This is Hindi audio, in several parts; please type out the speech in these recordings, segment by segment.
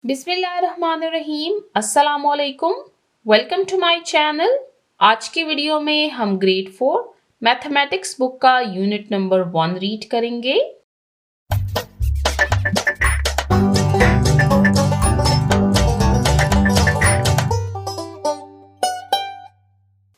बिस्मिल्लाहिर्रहमानिर्रहीम, अस्सलामुअलैकुम। Welcome to my channel. आज की वीडियो में हम ग्रेड 4 मैथमेटिक्स बुक का यूनिट नंबर 1 रीड करेंगे।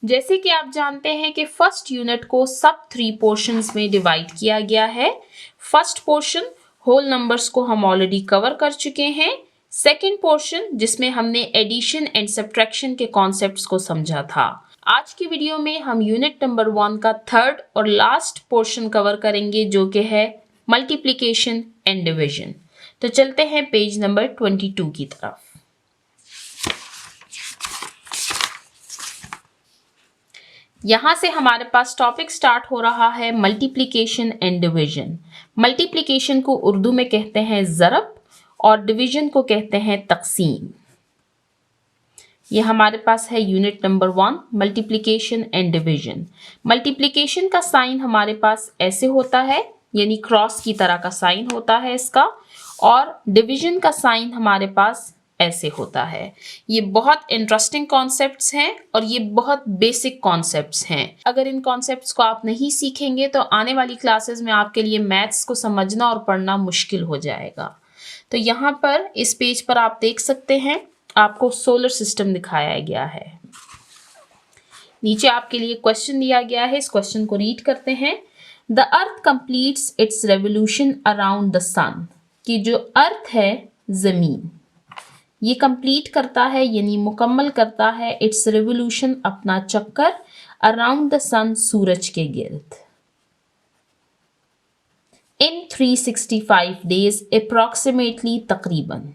जैसे कि आप जानते हैं कि फर्स्ट यूनिट को सब 3 पोर्शंस में डिवाइड किया गया है। फर्स्ट पोर्शन होल नंबर्स को हम ऑलरेडी कवर कर चुके हैं। सेकेंड पोर्शन जिसमें हमने एडिशन एंड सब्ट्रैक्शन के कॉन्सेप्ट्स को समझा था। आज की वीडियो में हम यूनिट नंबर 1 का थर्ड और लास्ट पोर्शन कवर करेंगे जो कि है मल्टीप्लिकेशन एंड डिवीजन। तो चलते हैं पेज नंबर 22 की तरफ। यहाँ से हमारे पास टॉपिक स्टार्ट हो रहा है मल्टीप्लिकेशन एंड डिवीजन। मल्टीप्लिकेशन को उर्दू में कहते हैं ज़रब और डिवीजन को कहते हैं तकसीम। ये हमारे पास है unit number 1 multiplication and division. Multiplication का साइन हमारे पास ऐसे होता है, यानी क्रॉस की तरह का साइन होता है इसका, और डिवीजन का साइन हमारे पास ऐसे होता है। ये बहुत इंटरेस्टिंग कॉन्सेप्ट्स हैं और ये बहुत बेसिक कॉन्सेप्ट्स हैं। अगर इन कॉन्सेप्ट्स को आप नहीं सीखेंगे तो आने वाली क्लासेस में आपके लिए मैथ्स को समझना और पढ़ना मुश्किल हो जाएगा। तो यहाँ पर इस पेज पर आप देख सकते हैं, आपको सोलर सिस्टम दिखाया गया है। नीचे आपके लिए क्वेश्चन दिया गया है, इस क्वेश्चन को रीड करते हैं। The earth completes its revolution around the sun. कि जो अर्थ है जमीन, ये कंप्लीट करता है यानी मुकम्मल करता है इट्स रेवोल्यूशन अपना चक्कर अराउंड द सन सूरज के गिर्द इन 365 days approximately तकरीबन।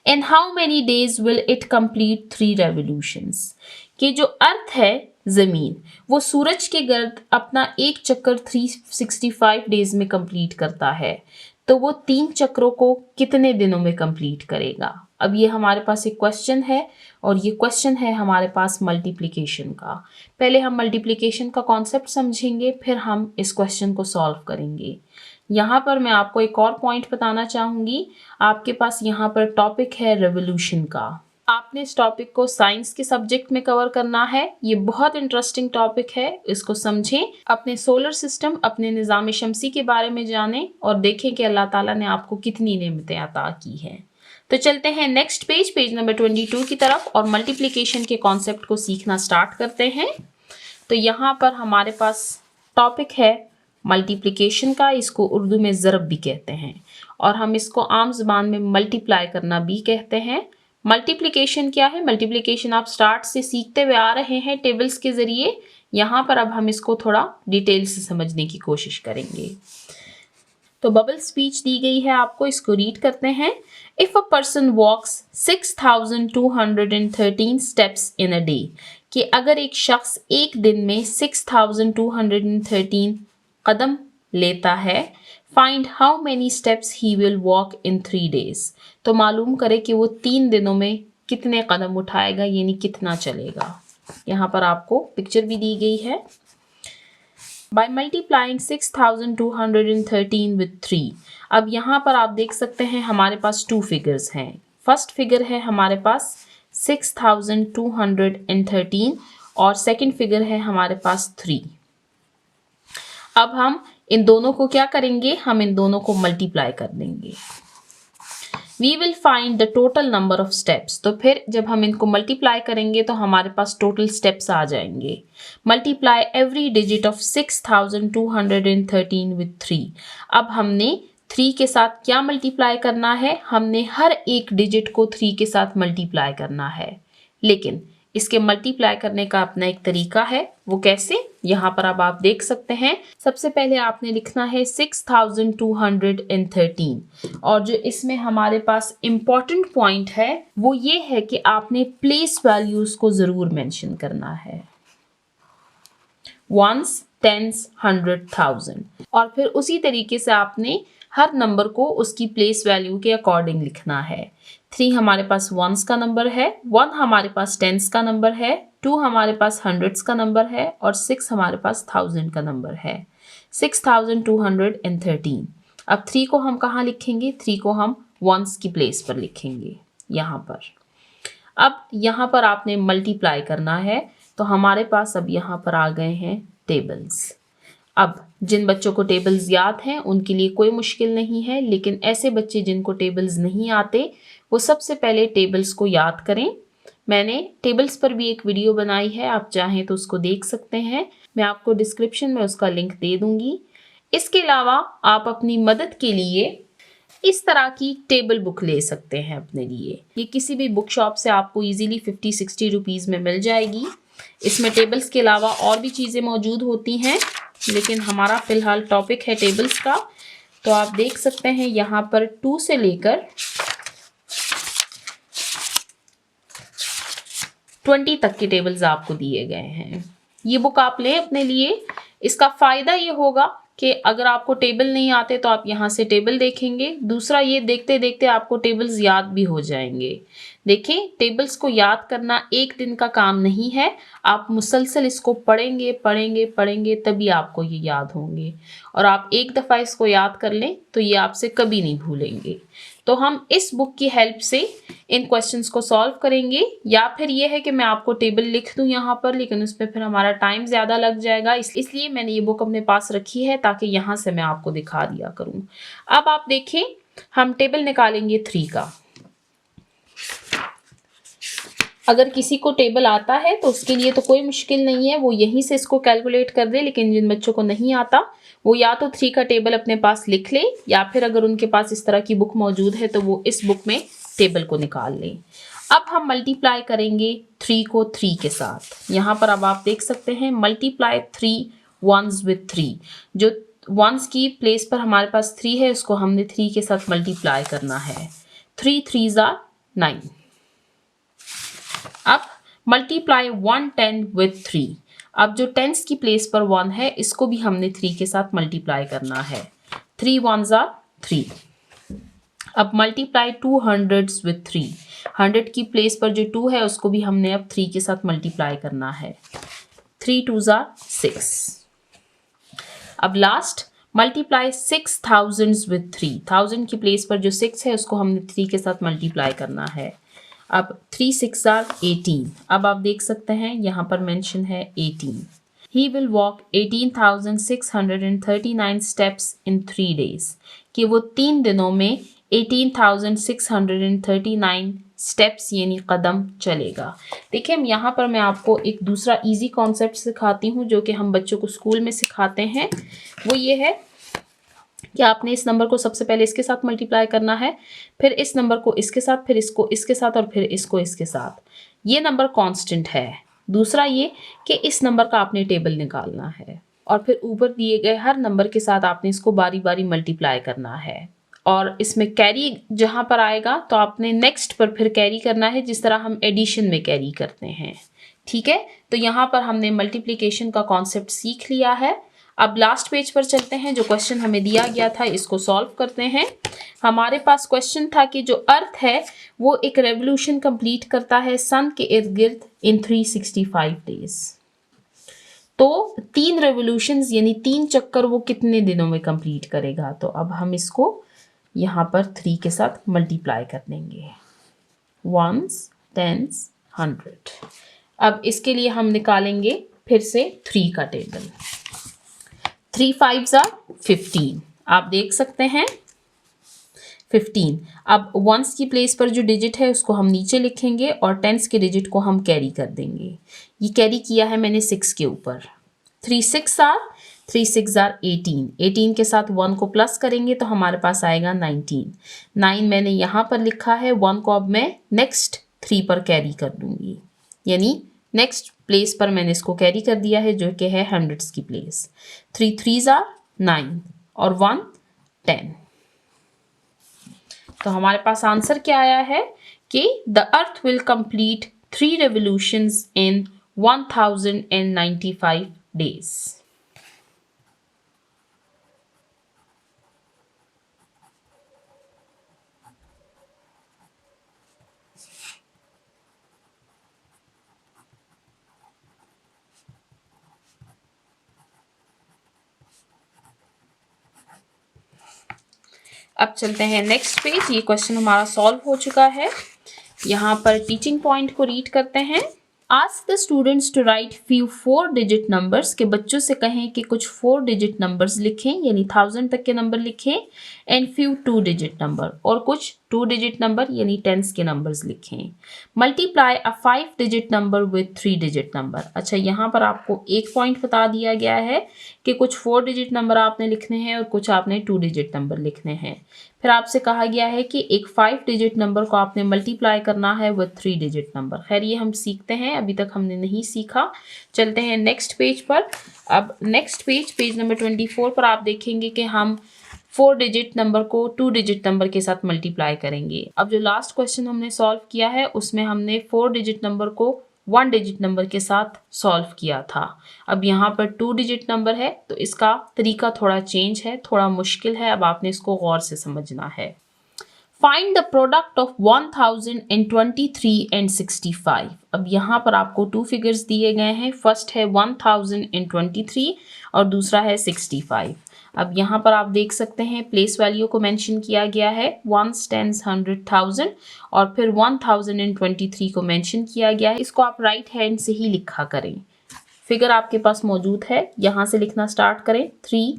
In how many days will it complete 3 revolutions? कि जो अर्थ है जमीन, वो सूरज के गिर्द अपना एक चक्कर 365 डेज में कंप्लीट करता है, तो वो 3 चक्रों को कितने दिनों में कंप्लीट करेगा। अब ये हमारे पास एक क्वेश्चन है और ये क्वेश्चन है हमारे पास मल्टीप्लिकेशन का। पहले हम मल्टीप्लिकेशन का कॉन्सेप्ट समझेंगे, फिर हम इस क्वेश्चन को सॉल्व करेंगे। यहाँ पर मैं आपको एक और पॉइंट बताना चाहूँगी। आपके पास यहाँ पर टॉपिक है रेवोल्यूशन का। आपने इस टॉपिक को साइंस के सब्जेक्ट में कवर करना है। ये बहुत इंटरेस्टिंग टॉपिक है, इसको समझें, अपने सोलर सिस्टम, अपने निज़ाम शमसी के बारे में जानें और देखें कि अल्लाह ताला ने आपको कितनी नेमतें अता की हैं। तो चलते हैं नेक्स्ट पेज, पेज नंबर 22 की तरफ और मल्टीप्लिकेशन के कॉन्सेप्ट को सीखना स्टार्ट करते हैं। तो यहाँ पर हमारे पास टॉपिक है मल्टीप्लिकेशन का। इसको उर्दू में ज़रब भी कहते हैं और हम इसको आम ज़बान में मल्टीप्लाई करना भी कहते हैं। मल्टीप्लिकेशन क्या है? मल्टीप्लिकेशन आप स्टार्ट से सीखते हुए आ रहे हैं टेबल्स के ज़रिए। यहाँ पर अब हम इसको थोड़ा डिटेल से समझने की कोशिश करेंगे। तो बबल स्पीच दी गई है आपको, इसको रीड करते हैं। If a person walks 6213 steps in a day, कि अगर एक शख्स एक दिन में 6213 कदम लेता है, find how many steps he will walk in 3 days, तो मालूम करे कि वो 3 दिनों में कितने कदम उठाएगा, यानी कितना चलेगा। यहाँ पर आपको पिक्चर भी दी गई है। By multiplying 6213 with 3, अब यहाँ पर आप देख सकते हैं हमारे पास 2 फिगर्स हैं। फर्स्ट फिगर है हमारे पास 6213 और सेकंड फिगर है हमारे पास 3। अब हम इन दोनों को क्या करेंगे? हम इन दोनों को मल्टीप्लाई कर देंगे। We will find the total number of steps, तो फिर जब हम इनको मल्टीप्लाई करेंगे तो हमारे पास टोटल स्टेप्स आ जाएंगे। Multiply every digit of 6213 with 3। अब हमने 3 के साथ क्या मल्टीप्लाई करना है? हमने हर एक डिजिट को 3 के साथ मल्टीप्लाई करना है, लेकिन इसके मल्टीप्लाई करने का अपना एक तरीका है। वो कैसे? यहाँ पर अब आप देख सकते हैं। सबसे पहले आपने लिखना है 6213 और जो इसमें हमारे पास इम्पॉर्टेंट पॉइंट है वो ये है कि आपने प्लेस वैल्यूज को ज़रूर मेंशन करना है, वंस, टेंस, 100,000, और फिर उसी तरीके से आपने हर नंबर को उसकी प्लेस वैल्यू के अकॉर्डिंग लिखना है। 3 हमारे पास वंस का नंबर है, 1 हमारे पास टेंस का नंबर है, 2 हमारे पास हंड्रेड्स का नंबर है और 6 हमारे पास 1000 का नंबर है। 6213। अब 3 को हम कहाँ लिखेंगे? 3 को हम वंस की प्लेस पर लिखेंगे, यहाँ पर। अब यहाँ पर आपने मल्टीप्लाई करना है, तो हमारे पास अब यहाँ पर आ गए हैं टेबल्स। अब जिन बच्चों को टेबल्स याद हैं उनके लिए कोई मुश्किल नहीं है, लेकिन ऐसे बच्चे जिनको टेबल्स नहीं आते वो सबसे पहले टेबल्स को याद करें। मैंने टेबल्स पर भी एक वीडियो बनाई है, आप चाहें तो उसको देख सकते हैं, मैं आपको डिस्क्रिप्शन में उसका लिंक दे दूंगी। इसके अलावा आप अपनी मदद के लिए इस तरह की टेबल बुक ले सकते हैं अपने लिए। ये किसी भी बुक शॉप से आपको इजीली 50-60 रुपीज़ में मिल जाएगी। इसमें टेबल्स के अलावा और भी चीज़ें मौजूद होती हैं, लेकिन हमारा फिलहाल टॉपिक है टेबल्स का। तो आप देख सकते हैं यहाँ पर 2 से लेकर 20 तक के टेबल्स आपको दिए गए हैं। ये बुक आप लें अपने लिए। इसका फ़ायदा ये होगा कि अगर आपको टेबल नहीं आते तो आप यहाँ से टेबल देखेंगे। दूसरा, ये देखते देखते आपको टेबल्स याद भी हो जाएंगे। देखें, टेबल्स को याद करना एक दिन का काम नहीं है, आप मुसलसल इसको पढ़ेंगे पढ़ेंगे पढ़ेंगे तभी आपको ये याद होंगे। और आप एक दफ़ा इसको याद कर लें तो ये आपसे कभी नहीं भूलेंगे। तो हम इस बुक की हेल्प से इन क्वेश्चंस को सॉल्व करेंगे, या फिर ये है कि मैं आपको टेबल लिख दूं यहाँ पर, लेकिन उस पर फिर हमारा टाइम ज़्यादा लग जाएगा। इसलिए मैंने ये बुक अपने पास रखी है ताकि यहाँ से मैं आपको दिखा दिया करूँ। अब आप देखें, हम टेबल निकालेंगे 3 का। अगर किसी को टेबल आता है तो उसके लिए तो कोई मुश्किल नहीं है, वो यहीं से इसको कैलकुलेट कर दे। लेकिन जिन बच्चों को नहीं आता वो या तो 3 का टेबल अपने पास लिख ले, या फिर अगर उनके पास इस तरह की बुक मौजूद है तो वो इस बुक में टेबल को निकाल लें। अब हम मल्टीप्लाई करेंगे 3 को 3 के साथ। यहाँ पर अब आप देख सकते हैं, मल्टीप्लाई 3 वंस विथ 3। जो वंस की प्लेस पर हमारे पास 3 है उसको हमने 3 के साथ मल्टीप्लाई करना है। 3 3s are 9। अब मल्टीप्लाई 110 विथ 3। अब जो टेंस की प्लेस पर 1 है इसको भी हमने 3 के साथ मल्टीप्लाई करना है। 3 1s are 3। अब मल्टीप्लाई 2 हंड्रेड्स विथ 3। 100 की प्लेस पर जो 2 है उसको भी हमने अब 3 के साथ मल्टीप्लाई करना है। 3 2s are 6। अब लास्ट मल्टीप्लाई 6,000 विथ 3। 1000 की प्लेस पर जो 6 है उसको हमने 3 के साथ मल्टीप्लाई करना है। अब 3 6 are 18। अब आप देख सकते हैं यहाँ पर मेंशन है 18। He will walk 18,639 steps in 3 days। कि वो 3 दिनों में 18,639 स्टेप्स यानी कदम चलेगा। देखिए, यहाँ पर मैं आपको एक दूसरा इजी कॉन्सेप्ट सिखाती हूँ जो कि हम बच्चों को स्कूल में सिखाते हैं। वो ये है कि आपने इस नंबर को सबसे पहले इसके साथ मल्टीप्लाई करना है, फिर इस नंबर को इसके साथ, फिर इसको इसके साथ और फिर इसको इसके साथ। ये नंबर कांस्टेंट है। दूसरा ये कि इस नंबर का आपने टेबल निकालना है और फिर ऊपर दिए गए हर नंबर के साथ आपने इसको बारी बारी मल्टीप्लाई करना है। और इसमें कैरी जहाँ पर आएगा तो आपने नेक्स्ट पर फिर कैरी करना है, जिस तरह हम एडिशन में कैरी करते हैं। ठीक है, तो यहाँ पर हमने मल्टीप्लिकेशन का कॉन्सेप्ट सीख लिया है। अब लास्ट पेज पर चलते हैं। जो क्वेश्चन हमें दिया गया था इसको सॉल्व करते हैं। हमारे पास क्वेश्चन था कि जो अर्थ है वो एक रेवोल्यूशन कंप्लीट करता है सन के इर्द गिर्द इन 365 डेज। तो 3 रेवोल्यूशंस यानी 3 चक्कर वो कितने दिनों में कंप्लीट करेगा? तो अब हम इसको यहाँ पर 3 के साथ मल्टीप्लाई कर देंगे। 1s 10s 100। अब इसके लिए हम निकालेंगे फिर से 3 का टेबल। 3 5s are 15। आप देख सकते हैं 15। अब वंस की प्लेस पर जो डिजिट है उसको हम नीचे लिखेंगे और टेंस के डिजिट को हम कैरी कर देंगे। ये कैरी किया है मैंने 6 के ऊपर। 3 6 are 18। 18 के साथ 1 को प्लस करेंगे तो हमारे पास आएगा 19। 9 मैंने यहाँ पर लिखा है, 1 को अब मैं नेक्स्ट 3 पर कैरी कर दूंगी, यानी नेक्स्ट प्लेस पर मैंने इसको कैरी कर दिया है जो कि है हंड्रेड्स की प्लेस। 3 3s are 9 और 1 10। तो हमारे पास आंसर क्या आया है कि the earth will complete 3 revolutions in 1095 days. अब चलते हैं नेक्स्ट पेज। ये क्वेश्चन हमारा सॉल्व हो चुका है। यहाँ पर टीचिंग पॉइंट को रीड करते हैं। Ask the students to write few 4-digit numbers, के बच्चों से कहें कि कुछ 4-digit numbers लिखें, यानी 1000 तक के नंबर लिखें, and few 2-digit number, और कुछ 2-digit number यानी tens के numbers लिखें. Multiply a 5-digit number with 3-digit number. अच्छा, यहाँ पर आपको एक पॉइंट बता दिया गया है कि कुछ 4-digit नंबर आपने लिखने हैं और कुछ आपने 2-digit नंबर लिखने हैं। फिर आपसे कहा गया है कि एक 5-digit नंबर को आपने मल्टीप्लाई करना है विद 3-digit नंबर। खैर ये हम सीखते हैं, अभी तक हमने नहीं सीखा। चलते हैं नेक्स्ट पेज पर। अब नेक्स्ट पेज नंबर 24 पर आप देखेंगे कि हम 4-digit नंबर को 2-digit नंबर के साथ मल्टीप्लाई करेंगे। अब जो लास्ट क्वेश्चन हमने सॉल्व किया है उसमें हमने 4-digit नंबर को 1-digit नंबर के साथ सॉल्व किया था। अब यहाँ पर 2-digit नंबर है तो इसका तरीका थोड़ा चेंज है, थोड़ा मुश्किल है। अब आपने इसको गौर से समझना है। Find the product of 1023 and 65. अब यहाँ पर आपको 2 फिगर्स दिए गए हैं। फर्स्ट है 1023 और दूसरा है 65। अब यहाँ पर आप देख सकते हैं प्लेस वैल्यू को मेंशन किया गया है, 1s, 10s, 100, 1000, और फिर 1023 को मेंशन किया गया है। इसको आप राइट हैंड से ही लिखा करें। फिगर आपके पास मौजूद है, यहाँ से लिखना स्टार्ट करें, 3,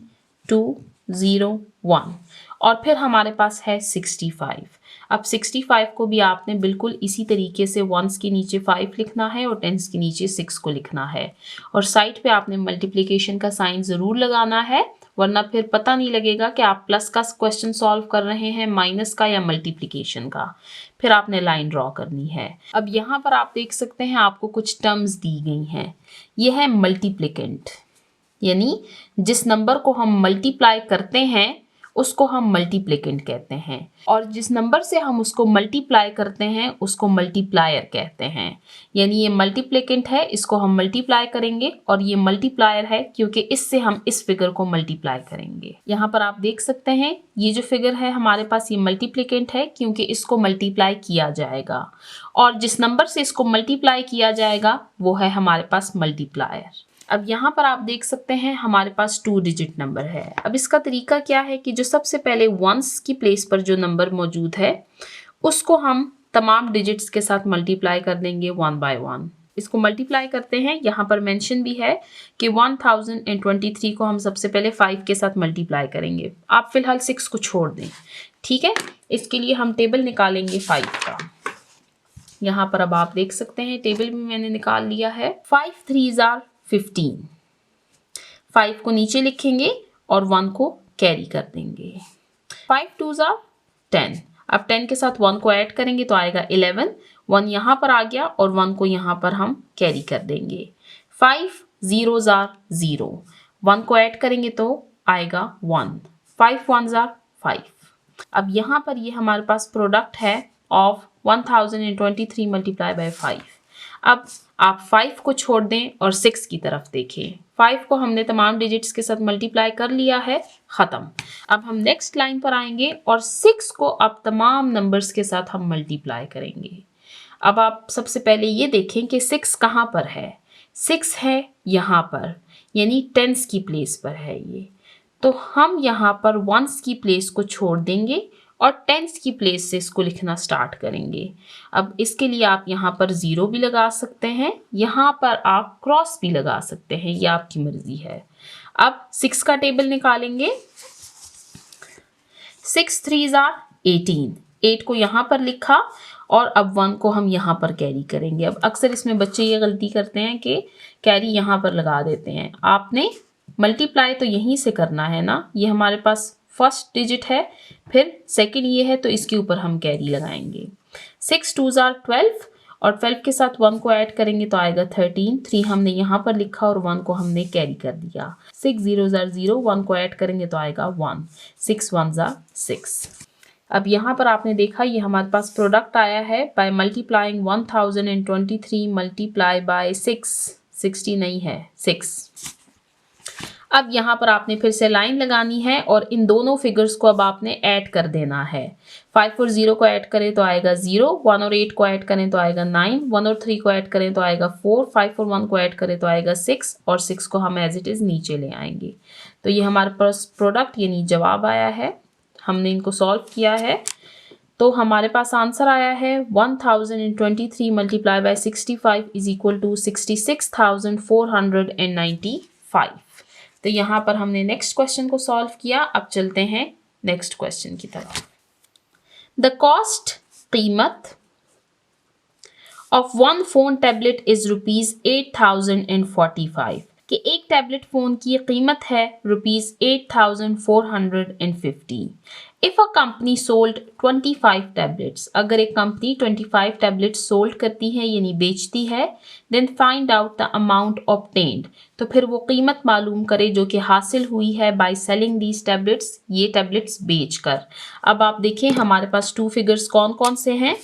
2, 0, 1, और फिर हमारे पास है 65। अब 65 को भी आपने बिल्कुल इसी तरीके से 1s के नीचे 5 लिखना है और 10s के नीचे 6 को लिखना है, और साइड पे आपने मल्टीप्लिकेशन का साइन ज़रूर लगाना है, वरना फिर पता नहीं लगेगा कि आप प्लस का क्वेश्चन सॉल्व कर रहे हैं, माइनस का या मल्टीप्लिकेशन का। फिर आपने लाइन ड्रॉ करनी है। अब यहाँ पर आप देख सकते हैं आपको कुछ टर्म्स दी गई हैं। ये है मल्टीप्लिकेंट, यानी जिस नंबर को हम मल्टीप्लाई करते हैं उसको हम मल्टीप्लिकेंट कहते हैं, और जिस नंबर से हम उसको मल्टीप्लाई करते हैं उसको मल्टीप्लायर कहते हैं। यानी ये मल्टीप्लिकेंट है, इसको हम मल्टीप्लाई करेंगे, और ये मल्टीप्लायर है क्योंकि इससे हम इस फिगर को मल्टीप्लाई करेंगे। यहाँ पर आप देख सकते हैं ये जो फिगर है हमारे पास ये मल्टीप्लिकेंट है क्योंकि इसको मल्टीप्लाई किया जाएगा, और जिस नंबर से इसको मल्टीप्लाई किया जाएगा वो है हमारे पास मल्टीप्लायर। अब यहाँ पर आप देख सकते हैं हमारे पास 2-digit नंबर है। अब इसका तरीका क्या है कि जो सबसे पहले 1s की प्लेस पर जो नंबर मौजूद है उसको हम तमाम डिजिट्स के साथ मल्टीप्लाई कर देंगे 1 by 1। इसको मल्टीप्लाई करते हैं, यहाँ पर मेंशन भी है कि 1023 को हम सबसे पहले 5 के साथ मल्टीप्लाई करेंगे। आप फिलहाल 6 को छोड़ दें, ठीक है। इसके लिए हम टेबल निकालेंगे 5 का। यहाँ पर अब आप देख सकते हैं टेबल भी मैंने निकाल लिया है। 5 3s are 15। 5 को नीचे लिखेंगे और 1 को कैरी कर देंगे। 5 2s are 10। अब 10 के साथ 1 को ऐड करेंगे तो आएगा 11। 1 यहाँ पर आ गया और 1 को यहाँ पर हम कैरी कर देंगे। 5 0s are 0। 1 को ऐड करेंगे तो आएगा 1। 5 1s are 5। अब यहाँ पर ये हमारे पास प्रोडक्ट है ऑफ 1023 मल्टीप्लाई बाय 5। अब आप 5 को छोड़ दें और 6 की तरफ देखें। 5 को हमने तमाम डिजिट्स के साथ मल्टीप्लाई कर लिया है, ख़त्म। अब हम नेक्स्ट लाइन पर आएंगे और 6 को अब तमाम नंबर्स के साथ हम मल्टीप्लाई करेंगे। अब आप सबसे पहले ये देखें कि 6 कहाँ पर है। 6 है यहाँ पर, यानी टेंस की प्लेस पर है ये, तो हम यहाँ पर वंस की प्लेस को छोड़ देंगे और टेंस की प्लेस से इसको लिखना स्टार्ट करेंगे। अब इसके लिए आप यहाँ पर 0 भी लगा सकते हैं, यहाँ पर आप क्रॉस भी लगा सकते हैं, ये आपकी मर्जी है। अब 6 का टेबल निकालेंगे। 6 3s are 18। 8 को यहाँ पर लिखा और अब 1 को हम यहाँ पर कैरी करेंगे। अब अक्सर इसमें बच्चे ये गलती करते हैं कि कैरी यहाँ पर लगा देते हैं। आपने मल्टीप्लाई तो यहीं से करना है ना, ये हमारे पास फर्स्ट डिजिट है, फिर सेकंड ये है, तो इसके ऊपर हम कैरी लगाएंगे। 6 2s are 12 और 12 के साथ 1 को ऐड करेंगे तो आएगा 13। 3 हमने यहाँ पर लिखा और 1 को हमने कैरी कर दिया। 6 0s are 0, 1 को ऐड करेंगे तो आएगा 1। 6 1s are 6। अब यहाँ पर आपने देखा ये हमारे पास प्रोडक्ट आया है बाय मल्टीप्लाइंग 1023 मल्टीप्लाई बाय 6। 60 नहीं है, 6। अब यहाँ पर आपने फिर से लाइन लगानी है और इन दोनों फिगर्स को अब आपने ऐड कर देना है। 5 और 0 को ऐड करें तो आएगा 0, 1 और 8 को ऐड करें तो आएगा 9, 1 और 3 को ऐड करें तो आएगा 4, 5 और 1 को ऐड करें तो आएगा 6 और 6 को हम एज इट इज़ नीचे ले आएंगे। तो ये हमारे पास प्रोडक्ट यानी जवाब आया है हमने इनको सॉल्व किया है तो हमारे पास आंसर आया है 1023 multiply by 65 is equal to 66,495। तो यहाँ पर हमने नेक्स्ट क्वेश्चन को सॉल्व किया। अब चलते हैं नेक्स्ट क्वेश्चन की तरफ। द कॉस्ट कीमत of one phone tablet is ₹8,045 कि एक टैबलेट फोन की कीमत है ₹8,450। If a company sold 25 tablets, अगर एक कंपनी 25 टैबलेट्स सोल्ड करती है यानी बेचती है, then find out the amount obtained, तो फिर वो कीमत मालूम करे जो कि हासिल हुई है बाय सेलिंग दीज टैबलेट्स, ये टैबलेट्स बेचकर। अब आप देखें हमारे पास टू फिगर्स कौन कौन से हैं।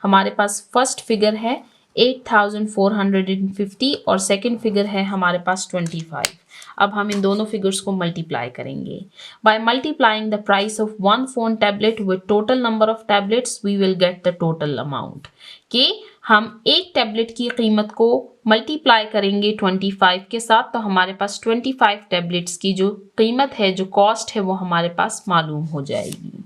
हमारे पास फर्स्ट फिगर है 8,450 और सेकंड फिगर है हमारे पास 25। अब हम इन दोनों फिगर्स को मल्टीप्लाई करेंगे। By multiplying the price of one phone tablet with total number of tablets we will get the total amount, कि हम एक टैबलेट की कीमत को मल्टीप्लाई करेंगे 25 के साथ तो हमारे पास 25 टैबलेट्स की जो कीमत है, जो कॉस्ट है, वो हमारे पास मालूम हो जाएगी।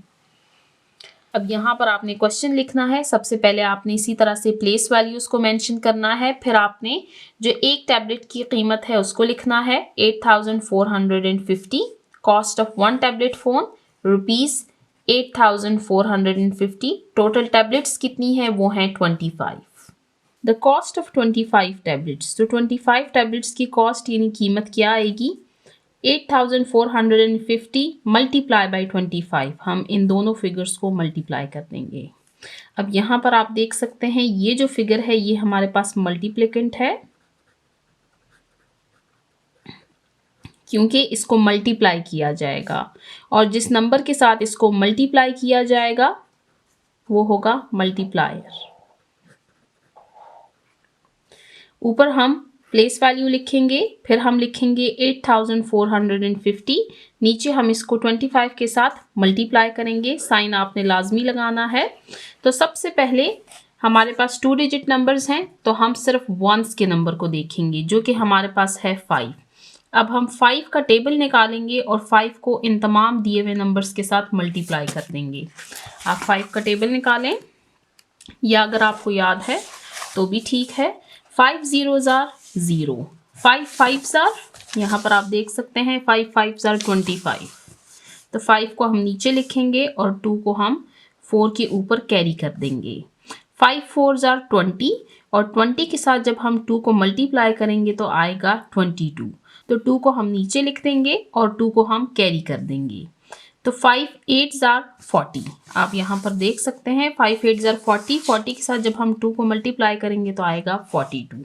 अब यहाँ पर आपने क्वेश्चन लिखना है। सबसे पहले आपने इसी तरह से प्लेस वैल्यूज को मेंशन करना है, फिर आपने जो एक टैबलेट की कीमत है उसको लिखना है 8,450, cost of one tablet phone ₹8,450, total tablets कितनी है वो हैं 25। द कॉस्ट ऑफ 25 टैबलेट्स, तो 25 टैबलेट्स की कॉस्ट यानी कीमत क्या आएगी 8,450 मल्टीप्लाई बाई 25। हम इन दोनों फिगर्स को मल्टीप्लाई कर देंगे। अब यहाँ पर आप देख सकते हैं ये जो फिगर है ये हमारे पास मल्टीप्लिकेंट है क्योंकि इसको मल्टीप्लाई किया जाएगा और जिस नंबर के साथ इसको मल्टीप्लाई किया जाएगा वो होगा मल्टीप्लायर। ऊपर हम प्लेस वैल्यू लिखेंगे, फिर हम लिखेंगे 8,450, नीचे हम इसको 25 के साथ मल्टीप्लाई करेंगे। साइन आपने लाजमी लगाना है। तो सबसे पहले हमारे पास 2 डिजिट नंबर्स हैं तो हम सिर्फ वंस के नंबर को देखेंगे जो कि हमारे पास है 5। अब हम 5 का टेबल निकालेंगे और 5 को इन तमाम दिए हुए नंबर्स के साथ मल्टीप्लाई कर देंगे। आप 5 का टेबल निकालें या अगर आपको याद है तो भी ठीक है। 5 zeros are 0, 5 5s are, यहाँ पर आप देख सकते हैं 5 5s are 25। तो 5 को हम नीचे लिखेंगे और 2 को हम 4 के ऊपर कैरी कर देंगे। 5 4s are 20 और 20 के साथ जब हम 2 को मल्टीप्लाई करेंगे तो आएगा 22। तो 2 को हम नीचे लिख देंगे और 2 को हम कैरी कर देंगे। तो 5 8s are 40। आप यहाँ पर देख सकते हैं 5 8s are 40, 40 के साथ जब हम 2 को मल्टीप्लाई करेंगे तो आएगा 42।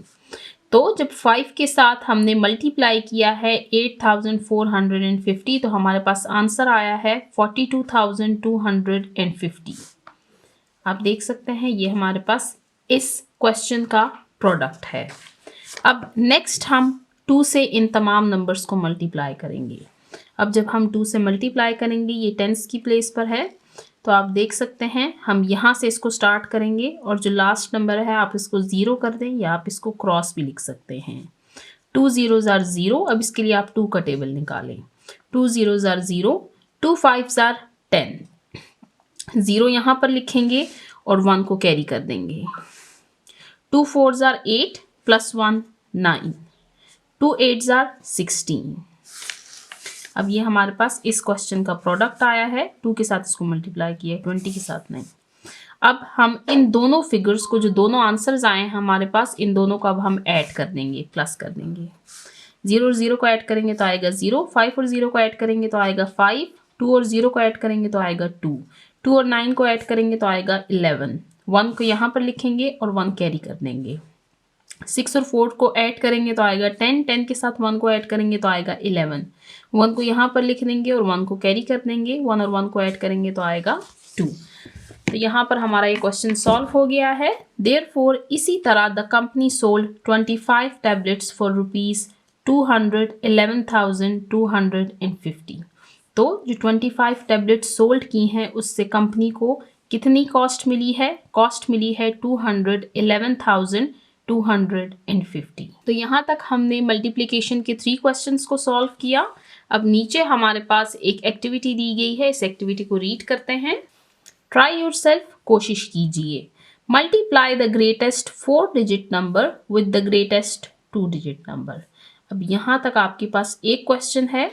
तो जब 5 के साथ हमने मल्टीप्लाई किया है 8,450 तो हमारे पास आंसर आया है 42,250। आप देख सकते हैं ये हमारे पास इस क्वेश्चन का प्रोडक्ट है। अब नेक्स्ट हम 2 से इन तमाम नंबर्स को मल्टीप्लाई करेंगे। अब जब हम 2 से मल्टीप्लाई करेंगे, ये टेंस की प्लेस पर है, तो आप देख सकते हैं हम यहाँ से इसको स्टार्ट करेंगे और जो लास्ट नंबर है आप इसको 0 कर दें या आप इसको क्रॉस भी लिख सकते हैं। 2 zeros are 0। अब इसके लिए आप 2 का टेबल निकालें। 2 zeros are 0, 2 5s are 10। 0 यहाँ पर लिखेंगे और 1 को कैरी कर देंगे। 2 4s are 8 plus 1 9, 2 8s are 16। अब ये हमारे पास इस क्वेश्चन का प्रोडक्ट आया है। 2 के साथ इसको मल्टीप्लाई किया, 20 के साथ नहीं। अब हम इन दोनों फिगर्स को, जो दोनों आंसर्स आए हैं हमारे पास, इन दोनों को अब हम ऐड कर देंगे, प्लस कर देंगे। 0 और 0 को ऐड करेंगे तो आएगा 0, 5 और 0 को ऐड करेंगे तो आएगा 5, 2 और 0 को ऐड करेंगे तो आएगा 2, 2 और 9 को ऐड करेंगे तो आएगा 11, 1 को यहाँ पर लिखेंगे और 1 कैरी कर देंगे। 6 और 4 को ऐड करेंगे तो आएगा 10, 10 के साथ 1 को ऐड करेंगे तो आएगा 11, 1 को यहाँ पर लिख देंगे और 1 को कैरी कर देंगे, 1 और 1 को ऐड करेंगे तो आएगा 2। तो यहाँ पर हमारा ये क्वेश्चन सॉल्व हो गया है। देयरफॉर इसी तरह the company sold 25 tablets for ₹211,250। तो जो 25 टैबलेट्स सोल्ड की हैं उससे कंपनी को कितनी कॉस्ट मिली है? कॉस्ट मिली है 211,250। तो यहाँ तक हमने मल्टीप्लिकेशन के 3 क्वेश्चंस को सॉल्व किया। अब नीचे हमारे पास एक एक्टिविटी दी गई है, इस एक्टिविटी को रीड करते हैं। ट्राई योरसेल्फ, कोशिश कीजिए। Multiply the greatest 4 digit number with the greatest 2 digit number. अब यहाँ तक आपके पास एक क्वेश्चन है,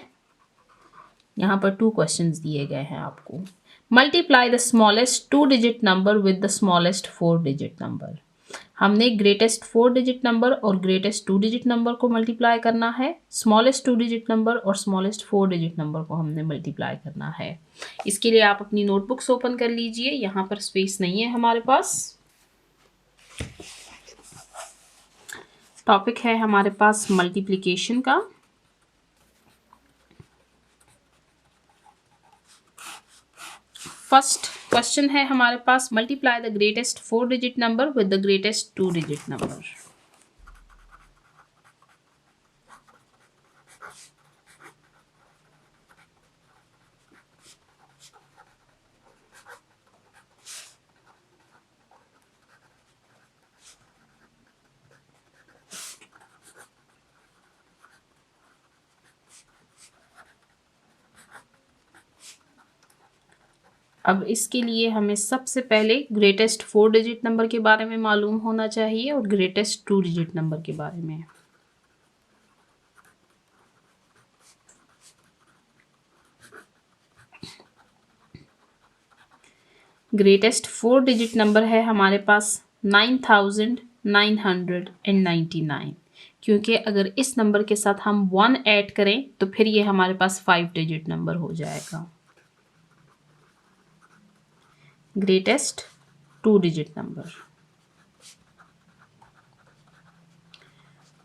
यहाँ पर 2 क्वेश्चंस दिए गए हैं आपको। Multiply the smallest 2 digit number with the smallest 4 digit number. हमने ग्रेटेस्ट 4 डिजिट नंबर और ग्रेटेस्ट 2 डिजिट नंबर को मल्टीप्लाई करना है, स्मॉलेस्ट 2 डिजिट नंबर और स्मॉलेस्ट 4 डिजिट नंबर को हमने मल्टीप्लाई करना है। इसके लिए आप अपनी नोटबुक्स ओपन कर लीजिए, यहाँ पर स्पेस नहीं है हमारे पास। टॉपिक है हमारे पास मल्टीप्लिकेशन का। फर्स्ट क्वेश्चन है हमारे पास, multiply the greatest 4 digit number with the greatest 2 digit number. अब इसके लिए हमें सबसे पहले ग्रेटेस्ट 4 डिजिट नंबर के बारे में मालूम होना चाहिए और ग्रेटेस्ट 2 डिजिट नंबर के बारे में। ग्रेटेस्ट 4 डिजिट नंबर है हमारे पास 9999, क्योंकि अगर इस नंबर के साथ हम 1 ऐड करें तो फिर ये हमारे पास 5 डिजिट नंबर हो जाएगा। ग्रेटेस्ट 2 डिजिट नंबर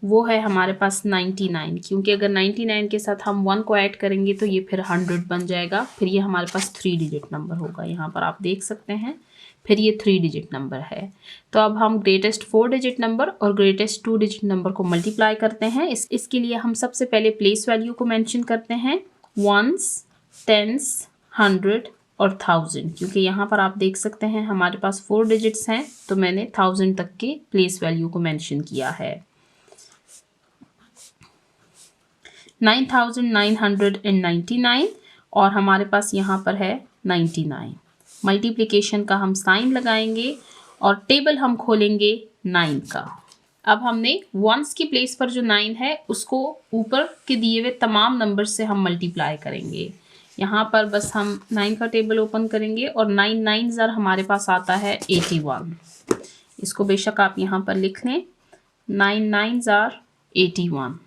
वो है हमारे पास 99, क्योंकि अगर 99 के साथ हम 1 को ऐड करेंगे तो ये फिर 100 बन जाएगा, फिर ये हमारे पास 3 डिजिट नंबर होगा। यहाँ पर आप देख सकते हैं, फिर ये 3 डिजिट नंबर है। तो अब हम ग्रेटेस्ट 4 डिजिट नंबर और ग्रेटेस्ट 2 डिजिट नंबर को मल्टीप्लाई करते हैं। इसके लिए हम सबसे पहले प्लेस वैल्यू को मेंशन करते हैं, वंस, टेंस, 100 और 1000, क्योंकि यहाँ पर आप देख सकते हैं हमारे पास 4 डिजिट्स हैं तो मैंने 1000 तक के प्लेस वैल्यू को मेंशन किया है। 9999 और हमारे पास यहाँ पर है 99। मल्टीप्लिकेशन का हम साइन लगाएंगे और टेबल हम खोलेंगे 9 का। अब हमने वंस की प्लेस पर जो 9 है उसको ऊपर के दिए हुए तमाम नंबर से हम मल्टीप्लाई करेंगे। यहाँ पर बस हम 9 का टेबल ओपन करेंगे और 9 9 हमारे पास आता है 81। इसको बेशक आप यहाँ पर लिख लें, 9 9 81।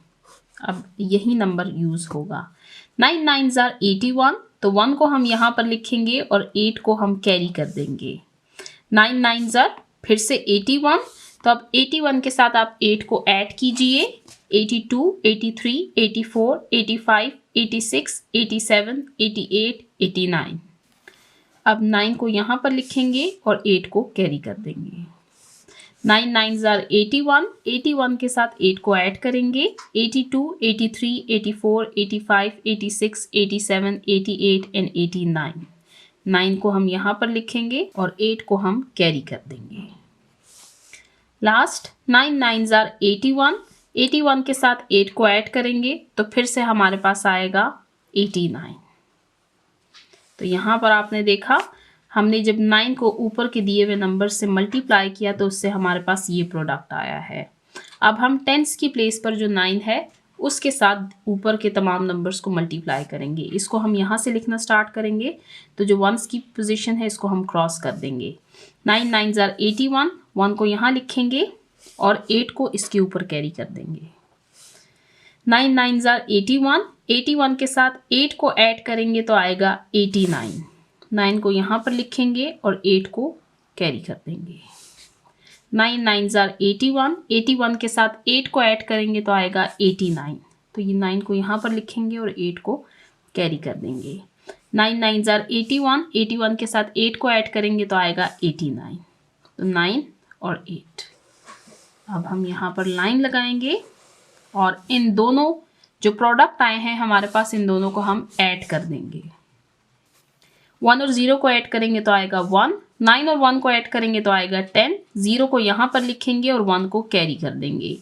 अब यही नंबर यूज़ होगा। 9 9 81, तो 1 को हम यहाँ पर लिखेंगे और 8 को हम कैरी कर देंगे। 9 9 फिर से 81, तो अब 81 के साथ आप 8 को ऐड कीजिए, 82, 83, 84, 85, 86, 87, 88, 89। अब 9 को यहाँ पर लिखेंगे और 8 को कैरी कर देंगे। 9 9 81, 81 के साथ 8 को ऐड करेंगे, 82, 83, 84, 85, 86, 87, 88 एंड 89। 9 को हम यहाँ पर लिखेंगे और 8 को हम कैरी कर देंगे। लास्ट 9 9 81, 81 के साथ 8 को ऐड करेंगे तो फिर से हमारे पास आएगा 89। तो यहाँ पर आपने देखा, हमने जब 9 को ऊपर के दिए हुए नंबर से मल्टीप्लाई किया तो उससे हमारे पास ये प्रोडक्ट आया है। अब हम टेंस की प्लेस पर जो 9 है उसके साथ ऊपर के तमाम नंबर्स को मल्टीप्लाई करेंगे। इसको हम यहाँ से लिखना स्टार्ट करेंगे, तो जो वंस की पोजीशन है इसको हम क्रॉस कर देंगे। 9 9 81, 1 को यहाँ लिखेंगे और 8 को इसके ऊपर कैरी कर देंगे। 9 9 81, 81 के साथ 8 को ऐड करेंगे तो आएगा 89। 9 को यहाँ पर लिखेंगे और 8 को कैरी कर देंगे। 9 9 81, 81 के साथ 8 को ऐड करेंगे तो आएगा 89। तो ये 9 को यहाँ पर लिखेंगे और 8 को कैरी कर देंगे। 9 9 81, 81 के साथ 8 को ऐड करेंगे तो आएगा 89। तो 9 और 8। अब हम यहाँ पर लाइन लगाएंगे और इन दोनों जो प्रोडक्ट आए हैं हमारे पास, इन दोनों को हम ऐड कर देंगे। 1 और 0 को ऐड करेंगे तो आएगा 1, 9 और 1 को ऐड करेंगे तो आएगा 10, 0 को यहाँ पर लिखेंगे और 1 को कैरी कर देंगे।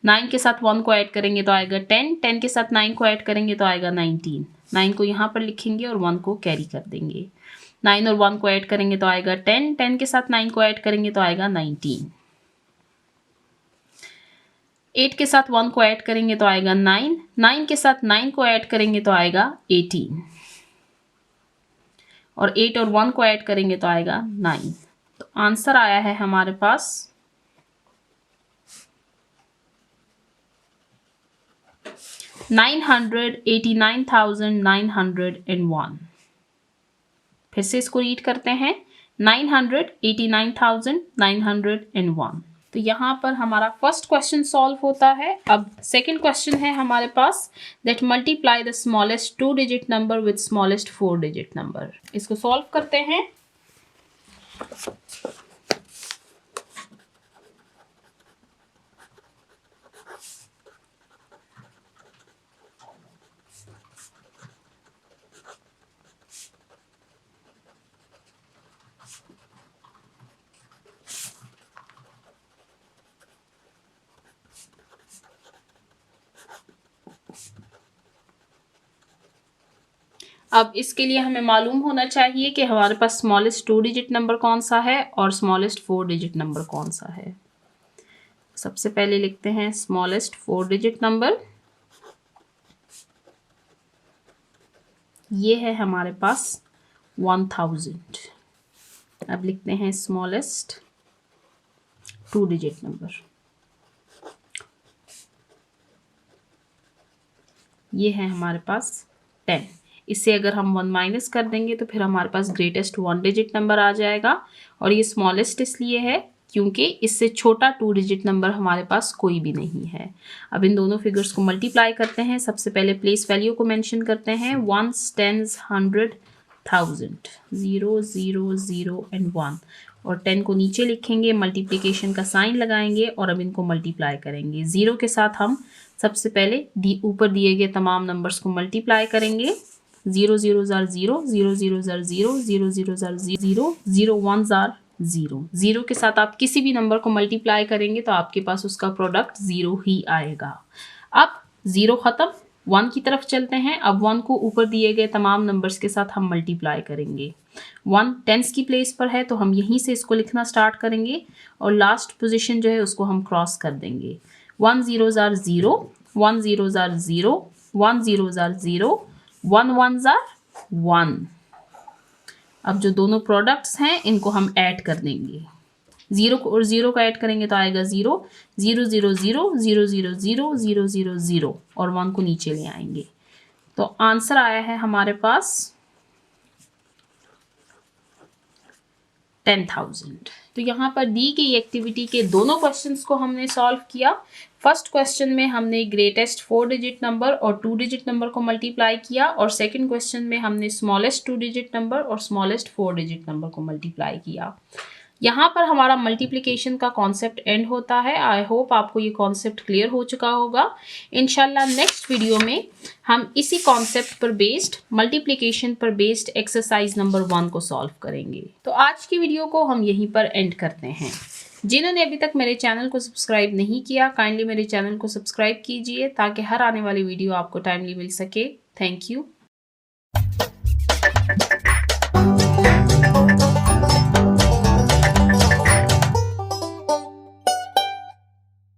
9 के साथ 1 को ऐड करेंगे तो आएगा 10, 10 के साथ 9 को ऐड करेंगे तो आएगा 19, 9 को यहाँ पर लिखेंगे और 1 को कैरी कर देंगे। 9 और 1 को ऐड करेंगे तो आएगा 10, 10 के साथ 9 को ऐड करेंगे तो आएगा 19, 8 के साथ 1 को ऐड करेंगे तो आएगा 9, 9 के साथ 9 को ऐड करेंगे तो आएगा 18 और 8 और 1 को ऐड करेंगे तो आएगा 9। तो आंसर आया है हमारे पास 989,901। फिर से इसको रीड करते हैं, 989,901। तो यहाँ पर हमारा फर्स्ट क्वेश्चन सॉल्व होता है। अब सेकंड क्वेश्चन है हमारे पास, that multiply the smallest 2 digit number with smallest 4 digit number. इसको सॉल्व करते हैं। अब इसके लिए हमें मालूम होना चाहिए कि हमारे पास स्मॉलेस्ट 2 डिजिट नंबर कौन सा है और स्मॉलेस्ट 4 डिजिट नंबर कौन सा है। सबसे पहले लिखते हैं स्मॉलेस्ट 4 डिजिट नंबर, ये है हमारे पास 1000। अब लिखते हैं स्मॉलेस्ट 2 डिजिट नंबर, ये है हमारे पास 10। इससे अगर हम 1 माइनस कर देंगे तो फिर हमारे पास ग्रेटेस्ट 1 डिजिट नंबर आ जाएगा, और ये स्मॉलेस्ट इसलिए है क्योंकि इससे छोटा 2 डिजिट नंबर हमारे पास कोई भी नहीं है। अब इन दोनों फिगर्स को मल्टीप्लाई करते हैं। सबसे पहले प्लेस वैल्यू को मेंशन करते हैं, 1s, 10s, 100, 1000, 0 0 0 एंड 1, और 10 को नीचे लिखेंगे, मल्टीप्लिकेशन का साइन लगाएंगे और अब इनको मल्टीप्लाई करेंगे। 0 के साथ हम सबसे पहले ऊपर दिए गए तमाम नंबर्स को मल्टीप्लाई करेंगे। 0 0 जार 0, 0 0 जार 0, 0 0 जार 0, 0 1 जार 0। 0 के साथ आप किसी भी नंबर को मल्टीप्लाई करेंगे तो आपके पास उसका प्रोडक्ट 0 ही आएगा। अब 0 खत्म, 1 की तरफ चलते हैं। अब 1 को ऊपर दिए गए तमाम नंबर्स के साथ हम मल्टीप्लाई करेंगे। 1 टेंस की प्लेस पर है तो हम यहीं से इसको लिखना स्टार्ट करेंगे और लास्ट पोजीशन जो है उसको हम क्रॉस कर देंगे। 1 0 जार 0, 1 0 जार 0, 1 0 जार 0, 1 1 जार 1। अब जो दोनों प्रोडक्ट्स हैं इनको हम ऐड कर देंगे। 0 को और 0 का ऐड करेंगे तो आएगा 0 0 0 0 0 0 0 0 0 0 और 1 को नीचे ले आएंगे। तो आंसर आया है हमारे पास 10,000। तो यहाँ पर दी गई एक्टिविटी के दोनों क्वेश्चंस को हमने सॉल्व किया। फर्स्ट क्वेश्चन में हमने ग्रेटेस्ट 4 डिजिट नंबर और 2 डिजिट नंबर को मल्टीप्लाई किया, और सेकंड क्वेश्चन में हमने स्मॉलेस्ट 2 डिजिट नंबर और स्मॉलेस्ट 4 डिजिट नंबर को मल्टीप्लाई किया। यहाँ पर हमारा मल्टीप्लिकेशन का कॉन्सेप्ट एंड होता है। आई होप आपको ये कॉन्सेप्ट क्लियर हो चुका होगा। इंशाल्लाह नेक्स्ट वीडियो में हम इसी कॉन्सेप्ट पर बेस्ड, मल्टीप्लिकेशन पर बेस्ड एक्सरसाइज नंबर 1 को सॉल्व करेंगे। तो आज की वीडियो को हम यहीं पर एंड करते हैं। जिन्होंने अभी तक मेरे चैनल को सब्सक्राइब नहीं किया, काइंडली मेरे चैनल को सब्सक्राइब कीजिए ताकि हर आने वाली वीडियो आपको टाइमली मिल सके। Thank you.